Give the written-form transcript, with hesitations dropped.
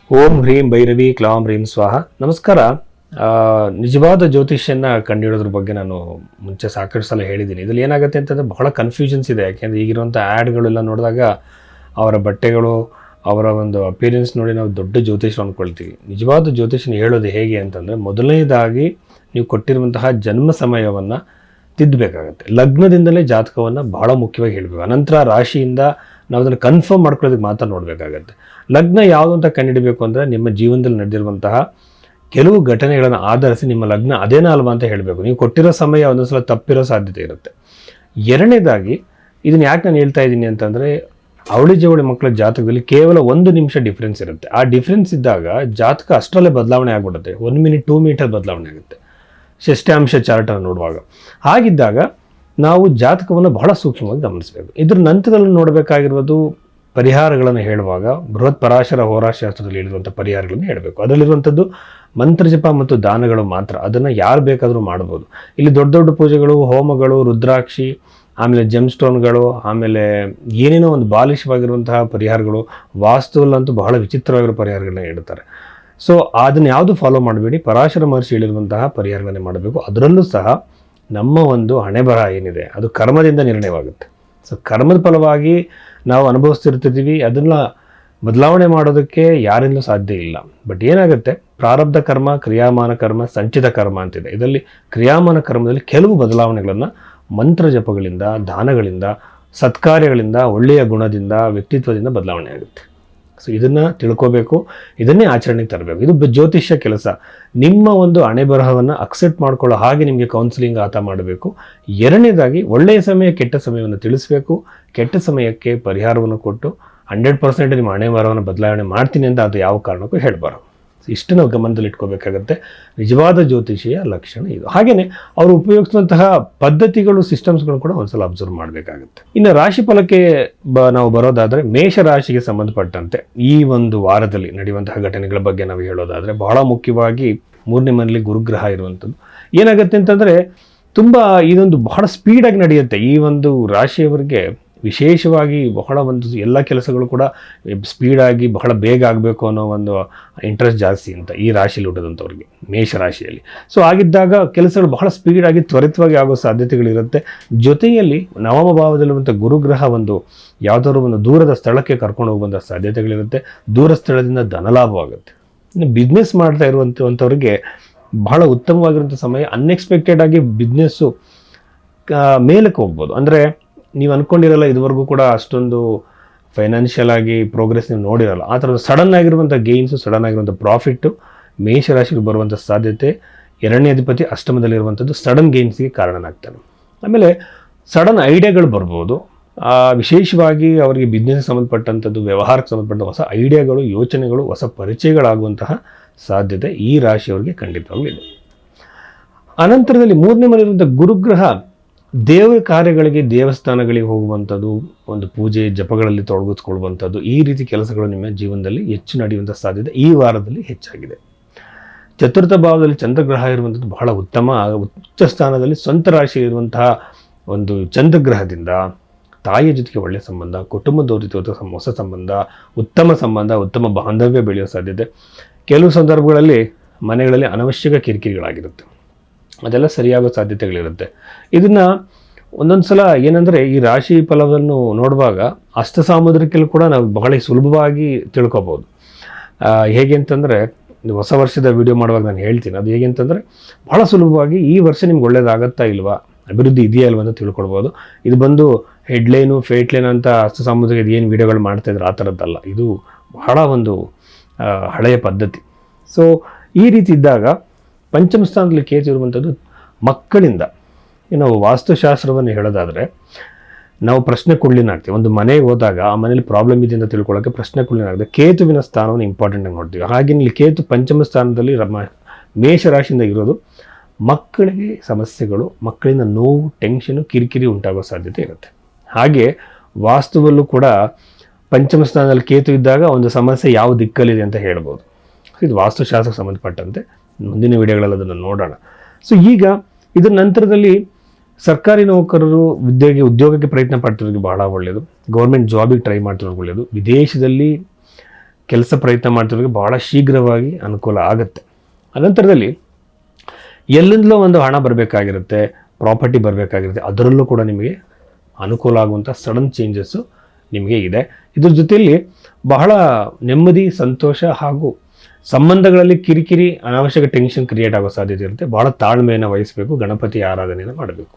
ಓಂ ಹ್ರೀಂ ಭೈರವಿ ಕ್ಲಾಂ ಹ್ರೀಂ ಸ್ವಾಹ. ನಮಸ್ಕಾರ. ನಿಜವಾದ ಜ್ಯೋತಿಷ್ಯನ ಕಂಡುಹಿಡೋದ್ರ ಬಗ್ಗೆ ನಾನು ಮುಂಚೆ ಸಾಕಷ್ಟು ಸಲ ಹೇಳಿದ್ದೀನಿ. ಇದರಲ್ಲಿ ಏನಾಗುತ್ತೆ ಅಂತಂದರೆ ಬಹಳ ಕನ್ಫ್ಯೂಷನ್ಸ್ ಇದೆ. ಯಾಕೆಂದರೆ ಈಗಿರುವಂಥ ಆ್ಯಡ್ಗಳೆಲ್ಲ ನೋಡಿದಾಗ ಅವರ ಬಟ್ಟೆಗಳು, ಅವರ ಒಂದು ಅಪಿಯರೆನ್ಸ್ ನೋಡಿ ನಾವು ದೊಡ್ಡ ಜ್ಯೋತಿಷ್ಯ ಅಂದ್ಕೊಳ್ತೀವಿ. ನಿಜವಾದ ಜ್ಯೋತಿಷ್ಯನ ಹೇಳೋದು ಹೇಗೆ ಅಂತಂದರೆ, ಮೊದಲನೇದಾಗಿ ನೀವು ಕೊಟ್ಟಿರುವಂತಹ ಜನ್ಮ ಸಮಯವನ್ನು ತಿದ್ದಬೇಕಾಗತ್ತೆ. ಲಗ್ನದಿಂದಲೇ ಜಾತಕವನ್ನು ಬಹಳ ಮುಖ್ಯವಾಗಿ ಹೇಳಬೇಕು. ಅನಂತರ ರಾಶಿಯಿಂದ ನಾವು ಅದನ್ನು ಕನ್ಫರ್ಮ್ ಮಾಡ್ಕೊಳ್ಳೋದಕ್ಕೆ ಮಾತ್ರ ನೋಡಬೇಕಾಗತ್ತೆ. ಲಗ್ನ ಯಾವುದು ಅಂತ ಕಂಡುಹಿಡಬೇಕು ಅಂದರೆ, ನಿಮ್ಮ ಜೀವನದಲ್ಲಿ ನಡೆದಿರುವಂತಹ ಕೆಲವು ಘಟನೆಗಳನ್ನು ಆಧರಿಸಿ ನಿಮ್ಮ ಲಗ್ನ ಅದೇನಾ ಅಲ್ವಾ ಅಂತ ಹೇಳಬೇಕು. ನೀವು ಕೊಟ್ಟಿರೋ ಸಮಯ ಒಂದೊಂದು ಸಲ ತಪ್ಪಿರೋ ಸಾಧ್ಯತೆ ಇರುತ್ತೆ. ಎರಡನೇದಾಗಿ ಇದನ್ನು ಯಾಕೆ ನಾನು ಹೇಳ್ತಾ ಇದ್ದೀನಿ ಅಂತಂದರೆ, ಅವಳಿ ಜವಳಿ ಮಕ್ಕಳ ಜಾತಕದಲ್ಲಿ ಕೇವಲ 1 ನಿಮಿಷ ಡಿಫ್ರೆನ್ಸ್ ಇರುತ್ತೆ. ಆ ಡಿಫ್ರೆನ್ಸ್ ಇದ್ದಾಗ ಜಾತಕ ಅಷ್ಟರಲ್ಲೇ ಬದಲಾವಣೆ ಆಗಿಬಿಡುತ್ತೆ. 1 ಮಿನಿಟ್ 2 ಮಿನಿಟಲ್ಲಿ ಬದಲಾವಣೆ ಆಗುತ್ತೆ ಷಷ್ಠಾಂಶ ಚಾರ್ಟನ್ನು ನೋಡುವಾಗ. ಹಾಗಿದ್ದಾಗ ನಾವು ಜಾತಕವನ್ನು ಬಹಳ ಸೂಕ್ಷ್ಮವಾಗಿ ಗಮನಿಸಬೇಕು. ಇದ್ರ ನಂತರದಲ್ಲಿ ನೋಡಬೇಕಾಗಿರೋದು ಪರಿಹಾರಗಳನ್ನು ಹೇಳುವಾಗ ಬೃಹತ್ ಪರಾಶರ ಹೋರಾಶಾಸ್ತ್ರದಲ್ಲಿ ಹೇಳಿರುವಂಥ ಪರಿಹಾರಗಳನ್ನು ಹೇಳಬೇಕು. ಅದರಲ್ಲಿರುವಂಥದ್ದು ಮಂತ್ರಜಪ ಮತ್ತು ದಾನಗಳು ಮಾತ್ರ. ಅದನ್ನು ಯಾರು ಬೇಕಾದರೂ ಮಾಡ್ಬೋದು. ಇಲ್ಲಿ ದೊಡ್ಡ ದೊಡ್ಡ ಪೂಜೆಗಳು, ಹೋಮಗಳು, ರುದ್ರಾಕ್ಷಿ, ಆಮೇಲೆ ಜೆಮ್ ಸ್ಟೋನ್ಗಳು, ಆಮೇಲೆ ಏನೇನೋ ಒಂದು ಬಾಲಿಶವಾಗಿರುವಂತಹ ಪರಿಹಾರಗಳು, ವಾಸ್ತುವಲ್ಲಂತೂ ಬಹಳ ವಿಚಿತ್ರವಾಗಿರೋ ಪರಿಹಾರಗಳನ್ನ ಹೇಳ್ತಾರೆ. ಸೊ ಅದನ್ನು ಯಾವುದು ಫಾಲೋ ಮಾಡಬೇಡಿ. ಪರಾಶರ ಮಹರ್ಷಿ ಹೇಳಿರುವಂತಹ ಪರಿಹಾರಗಳನ್ನೇ ಮಾಡಬೇಕು. ಅದರಲ್ಲೂ ಸಹ ನಮ್ಮ ಒಂದು ಹಣೆ ಬರಹ ಏನಿದೆ ಅದು ಕರ್ಮದಿಂದ ನಿರ್ಣಯವಾಗುತ್ತೆ. ಸೊ ಕರ್ಮದ ಫಲವಾಗಿ ನಾವು ಅನುಭವಿಸ್ತಿರ್ತಿದ್ದೀವಿ. ಅದನ್ನು ಬದಲಾವಣೆ ಮಾಡೋದಕ್ಕೆ ಯಾರಿಂದಲೂ ಸಾಧ್ಯ ಇಲ್ಲ. ಬಟ್ ಏನಾಗುತ್ತೆ, ಪ್ರಾರಬ್ಧ ಕರ್ಮ, ಕ್ರಿಯಾಮಾನ ಕರ್ಮ, ಸಂಚಿತ ಕರ್ಮ ಅಂತಿದೆ. ಇದರಲ್ಲಿ ಕ್ರಿಯಾಮಾನ ಕರ್ಮದಲ್ಲಿ ಕೆಲವು ಬದಲಾವಣೆಗಳನ್ನು ಮಂತ್ರ ಜಪಗಳಿಂದ, ದಾನಗಳಿಂದ, ಸತ್ಕಾರ್ಯಗಳಿಂದ, ಒಳ್ಳೆಯ ಗುಣದಿಂದ, ವ್ಯಕ್ತಿತ್ವದಿಂದ ಬದಲಾವಣೆ ಆಗುತ್ತೆ. ಸೊ ಇದನ್ನು ತಿಳ್ಕೋಬೇಕು, ಇದನ್ನೇ ಆಚರಣೆಗೆ ತರಬೇಕು. ಇದು ಜ್ಯೋತಿಷ್ಯ ಕೆಲಸ. ನಿಮ್ಮ ಒಂದು ಹಣೆ ಬರಹವನ್ನು ಅಕ್ಸೆಪ್ಟ್ ಮಾಡ್ಕೊಳ್ಳೋ ಹಾಗೆ ನಿಮಗೆ ಕೌನ್ಸಿಲಿಂಗ್ ಆತ ಮಾಡಬೇಕು. ಎರಡನೇದಾಗಿ ಒಳ್ಳೆಯ ಸಮಯ, ಕೆಟ್ಟ ಸಮಯವನ್ನು ತಿಳಿಸಬೇಕು. ಕೆಟ್ಟ ಸಮಯಕ್ಕೆ ಪರಿಹಾರವನ್ನು ಕೊಟ್ಟು 100% ನಿಮ್ಮ ಹಣೆ ಬರಹವನ್ನು ಬದಲಾವಣೆ ಮಾಡ್ತೀನಿ ಅಂತ ಅದು ಯಾವ ಕಾರಣಕ್ಕೂ ಹೇಳಬಾರದು. ಇಷ್ಟು ನಾವು ಗಮನದಲ್ಲಿ ಇಟ್ಕೋಬೇಕಾಗತ್ತೆ. ನಿಜವಾದ ಜ್ಯೋತಿಷಿಯ ಲಕ್ಷಣ ಇದು. ಹಾಗೆಯೇ ಅವರು ಉಪಯೋಗಿಸುವಂತಹ ಪದ್ಧತಿಗಳು, ಸಿಸ್ಟಮ್ಸ್ಗಳು ಕೂಡ ಒಂದ್ಸಲ ಅಬ್ಸರ್ವ್ ಮಾಡಬೇಕಾಗುತ್ತೆ. ಇನ್ನು ರಾಶಿ ಫಲಕ್ಕೆ ನಾವು ಬರೋದಾದರೆ, ಮೇಷ ರಾಶಿಗೆ ಸಂಬಂಧಪಟ್ಟಂತೆ ಈ ಒಂದು ವಾರದಲ್ಲಿ ನಡೆಯುವಂತಹ ಘಟನೆಗಳ ಬಗ್ಗೆ ನಾವು ಹೇಳೋದಾದರೆ, ಬಹಳ ಮುಖ್ಯವಾಗಿ 3ನೇ ಮನೆಯಲ್ಲಿ ಗುರುಗ್ರಹ ಇರುವಂಥದ್ದು ಏನಾಗುತ್ತೆ ಅಂತಂದರೆ, ತುಂಬ ಇದೊಂದು ಬಹಳ ಸ್ಪೀಡಾಗಿ ನಡೆಯುತ್ತೆ. ಈ ಒಂದು ರಾಶಿಯವರಿಗೆ ವಿಶೇಷವಾಗಿ ಬಹಳ ಒಂದು ಎಲ್ಲ ಕೆಲಸಗಳು ಕೂಡ ಸ್ಪೀಡಾಗಿ ಬಹಳ ಬೇಗ ಆಗಬೇಕು ಅನ್ನೋ ಒಂದು ಇಂಟ್ರೆಸ್ಟ್ ಜಾಸ್ತಿ ಅಂತ ಈ ರಾಶಿಯಲ್ಲಿ ಹುಟ್ಟಿದಂಥವ್ರಿಗೆ, ಮೇಷರಾಶಿಯಲ್ಲಿ. ಸೊ ಆಗಿದ್ದಾಗ ಕೆಲಸಗಳು ಬಹಳ ಸ್ಪೀಡಾಗಿ ತ್ವರಿತವಾಗಿ ಆಗೋ ಸಾಧ್ಯತೆಗಳಿರುತ್ತೆ. ಜೊತೆಯಲ್ಲಿ ನವಮ ಭಾವದಲ್ಲಿರುವಂಥ ಗುರುಗ್ರಹ ಒಂದು ಯಾವುದಾದ್ರು ಒಂದು ದೂರದ ಸ್ಥಳಕ್ಕೆ ಕರ್ಕೊಂಡು ಹೋಗುವಂಥ ಸಾಧ್ಯತೆಗಳಿರುತ್ತೆ. ದೂರ ಸ್ಥಳದಿಂದ ಧನಲಾಭವಾಗುತ್ತೆ. ಇನ್ನು ಬಿಸ್ನೆಸ್ ಮಾಡ್ತಾ ಇರುವಂಥವ್ರಿಗೆ ಬಹಳ ಉತ್ತಮವಾಗಿರುವಂಥ ಸಮಯ. ಅನ್ಎಕ್ಸ್ಪೆಕ್ಟೆಡ್ ಆಗಿ ಬಿಸ್ನೆಸ್ಸು ಮೇಲಕ್ಕೆ ಹೋಗ್ಬೋದು. ಅಂದರೆ ನೀವು ಅಂದ್ಕೊಂಡಿರಲ್ಲ, ಇದುವರೆಗೂ ಕೂಡ ಅಷ್ಟೊಂದು ಫೈನಾನ್ಷಿಯಲ್ ಆಗಿ ಪ್ರೋಗ್ರೆಸ್ ನೀವು ನೋಡಿರಲ್ಲ. ಆ ಥರದ ಸಡನ್ ಆಗಿರುವಂಥ ಗೇನ್ಸು, ಸಡನ್ ಆಗಿರುವಂಥ ಪ್ರಾಫಿಟ್ಟು ಮೇಷರಾಶಿಗೆ ಬರುವಂಥ ಸಾಧ್ಯತೆ. 2ನೇ ಅಧಿಪತಿ ಅಷ್ಟಮದಲ್ಲಿರುವಂಥದ್ದು ಸಡನ್ ಗೇನ್ಸ್ಗೆ ಕಾರಣನಾಗ್ತಾನೆ. ಆಮೇಲೆ ಸಡನ್ ಐಡಿಯಾಗಳು ಬರ್ಬೋದು. ವಿಶೇಷವಾಗಿ ಅವರಿಗೆ ಬಿಸ್ನೆಸ್ಗೆ ಸಂಬಂಧಪಟ್ಟಂಥದ್ದು, ವ್ಯವಹಾರಕ್ಕೆ ಸಂಬಂಧಪಟ್ಟ ಹೊಸ ಐಡಿಯಾಗಳು, ಯೋಚನೆಗಳು, ಹೊಸ ಪರಿಚಯಗಳಾಗುವಂತಹ ಸಾಧ್ಯತೆ ಈ ರಾಶಿಯವರಿಗೆ ಖಂಡಿತವಾಗ್ಲೂ ಇದೆ. ಅನಂತರದಲ್ಲಿ 3ನೇ ಮನೆಯಿರುವಂಥ ಗುರುಗ್ರಹ ದೇವರ ಕಾರ್ಯಗಳಿಗೆ, ದೇವಸ್ಥಾನಗಳಿಗೆ ಹೋಗುವಂಥದ್ದು, ಒಂದು ಪೂಜೆ ಜಪಗಳಲ್ಲಿ ತೊಡಗಿಸ್ಕೊಳ್ಳುವಂಥದ್ದು, ಈ ರೀತಿ ಕೆಲಸಗಳು ನಿಮ್ಮ ಜೀವನದಲ್ಲಿ ಹೆಚ್ಚು ನಡೆಯುವಂಥ ಸಾಧ್ಯತೆ ಈ ವಾರದಲ್ಲಿ ಹೆಚ್ಚಾಗಿದೆ. ಚತುರ್ಥ ಭಾವದಲ್ಲಿ ಚಂದ್ರಗ್ರಹ ಇರುವಂಥದ್ದು ಬಹಳ ಉತ್ತಮ. ಉಚ್ಚ ಸ್ಥಾನದಲ್ಲಿ ಸ್ವಂತ ರಾಶಿ ಇರುವಂತಹ ಒಂದು ಚಂದ್ರಗ್ರಹದಿಂದ ತಾಯಿಯ ಜೊತೆಗೆ ಒಳ್ಳೆಯ ಸಂಬಂಧ, ಕುಟುಂಬದವ್ರ ಜೊತೆ ಹೊಸ ಸಂಬಂಧ, ಉತ್ತಮ ಬಾಂಧವ್ಯ ಬೆಳೆಯೋ ಸಾಧ್ಯತೆ. ಕೆಲವು ಸಂದರ್ಭಗಳಲ್ಲಿ ಮನೆಗಳಲ್ಲಿ ಅನವಶ್ಯಕ ಕಿರಿಕಿರಿಗಳಾಗಿರುತ್ತೆ. ಅದೆಲ್ಲ ಸರಿಯಾಗೋ ಸಾಧ್ಯತೆಗಳಿರುತ್ತೆ. ಇದನ್ನು ಒಂದೊಂದು ಸಲ ಏನಂದರೆ, ಈ ರಾಶಿ ಫಲವನ್ನು ನೋಡುವಾಗ ಅಷ್ಟ ಸಾಮುದ್ರಿಕಲ್ಲಿ ಕೂಡ ನಾವು ಬಹಳ ಸುಲಭವಾಗಿ ತಿಳ್ಕೊಬೋದು. ಹೇಗೆ ಅಂತಂದರೆ, ಹೊಸ ವರ್ಷದ ವಿಡಿಯೋ ಮಾಡುವಾಗ ನಾನು ಹೇಳ್ತೀನಿ, ಅದು ಹೇಗೆ ಅಂತಂದರೆ ಬಹಳ ಸುಲಭವಾಗಿ ಈ ವರ್ಷ ನಿಮ್ಗೆ ಒಳ್ಳೇದಾಗತ್ತಾ ಇಲ್ವಾ, ಅಭಿವೃದ್ಧಿ ಇದೆಯಾ ಇಲ್ವಾ ಅಂತ ತಿಳ್ಕೊಳ್ಬೋದು. ಇದು ಬಂದು ಹೆಡ್ಲೈನು, ಫೇಟ್ಲೈನ್ ಅಂತ ಅಷ್ಟ ಸಾಮುದ್ರಿಕ ಏನು ವಿಡಿಯೋಗಳು ಮಾಡ್ತಾಯಿದ್ರು ಆ ಥರದ್ದಲ್ಲ. ಇದು ಬಹಳ ಒಂದು ಹಳೆಯ ಪದ್ಧತಿ. ಸೊ ಈ ರೀತಿ ಇದ್ದಾಗ ಪಂಚಮ ಸ್ಥಾನದಲ್ಲಿ ಕೇತು ಇರುವಂಥದ್ದು ಮಕ್ಕಳಿಂದ. ನಾವು ವಾಸ್ತುಶಾಸ್ತ್ರವನ್ನು ಹೇಳೋದಾದರೆ, ನಾವು ಪ್ರಶ್ನೆ ಕುಳ್ಳಿನಾಗ್ತೀವಿ. ಒಂದು ಮನೆಗೆ ಹೋದಾಗ ಆ ಮನೇಲಿ ಪ್ರಾಬ್ಲಮ್ ಇದೆ ಅಂತ ತಿಳ್ಕೊಳ್ಳೋಕ್ಕೆ ಪ್ರಶ್ನೆ ಕುಳ್ಳಿನಾಗಿದೆ. ಕೇತುವಿನ ಸ್ಥಾನವನ್ನು ಇಂಪಾರ್ಟೆಂಟ್ ಆಗಿ ನೋಡ್ತೀವಿ. ಹಾಗೆ ಇಲ್ಲಿ ಕೇತು ಪಂಚಮ ಸ್ಥಾನದಲ್ಲಿ ಮೇಷರಾಶಿಯಿಂದ ಇರೋದು ಮಕ್ಕಳಿಗೆ ಸಮಸ್ಯೆಗಳು, ಮಕ್ಕಳಿಂದ ನೋವು, ಟೆನ್ಷನು, ಕಿರಿಕಿರಿ ಉಂಟಾಗೋ ಸಾಧ್ಯತೆ ಇರುತ್ತೆ. ಹಾಗೆ ವಾಸ್ತುವಲ್ಲೂ ಕೂಡ ಪಂಚಮ ಸ್ಥಾನದಲ್ಲಿ ಕೇತು ಇದ್ದಾಗ ಒಂದು ಸಮಸ್ಯೆ ಯಾವ ದಿಕ್ಕಲ್ಲಿದೆ ಅಂತ ಹೇಳ್ಬೋದು. ಇದು ವಾಸ್ತುಶಾಸ್ತ್ರಕ್ಕೆ ಸಂಬಂಧಪಟ್ಟಂತೆ ಮುಂದಿನ ವಿಡಿಯೋಗಳಲ್ಲಿ ಅದನ್ನು ನೋಡೋಣ. ಸೊ ಈಗ ಇದರ ನಂತರದಲ್ಲಿ ಸರ್ಕಾರಿ ನೌಕರರು ಉದ್ಯೋಗಕ್ಕೆ ಪ್ರಯತ್ನ ಪಡ್ತಿರೋರಿಗೆ ಬಹಳ ಒಳ್ಳೆಯದು. ಗೌರ್ಮೆಂಟ್ ಜಾಬಿಗೆ ಟ್ರೈ ಮಾಡ್ತಿರೋರಿಗೆ ಒಳ್ಳೆಯದು. ವಿದೇಶದಲ್ಲಿ ಕೆಲಸ ಪ್ರಯತ್ನ ಮಾಡ್ತಿರೋರಿಗೆ ಭಾಳ ಶೀಘ್ರವಾಗಿ ಅನುಕೂಲ ಆಗುತ್ತೆ. ಅನಂತರದಲ್ಲಿ ಎಲ್ಲಿಂದಲೋ ಒಂದು ಹಣ ಬರಬೇಕಾಗಿರುತ್ತೆ, ಪ್ರಾಪರ್ಟಿ ಬರಬೇಕಾಗಿರುತ್ತೆ, ಅದರಲ್ಲೂ ಕೂಡ ನಿಮಗೆ ಅನುಕೂಲ ಆಗುವಂಥ ಸಡನ್ ಚೇಂಜಸ್ಸು ನಿಮಗೆ ಇದೆ. ಇದ್ರ ಜೊತೆಯಲ್ಲಿ ಬಹಳ ನೆಮ್ಮದಿ, ಸಂತೋಷ ಹಾಗೂ ಸಂಬಂಧಗಳಲ್ಲಿ ಕಿರಿಕಿರಿ, ಅನಾವಶ್ಯಕ ಟೆನ್ಷನ್ ಕ್ರಿಯೇಟ್ ಆಗೋ ಸಾಧ್ಯತೆ ಇರುತ್ತೆ. ಭಾಳ ತಾಳ್ಮೆಯನ್ನು ವಹಿಸಬೇಕು, ಗಣಪತಿ ಆರಾಧನೆಯನ್ನು ಮಾಡಬೇಕು.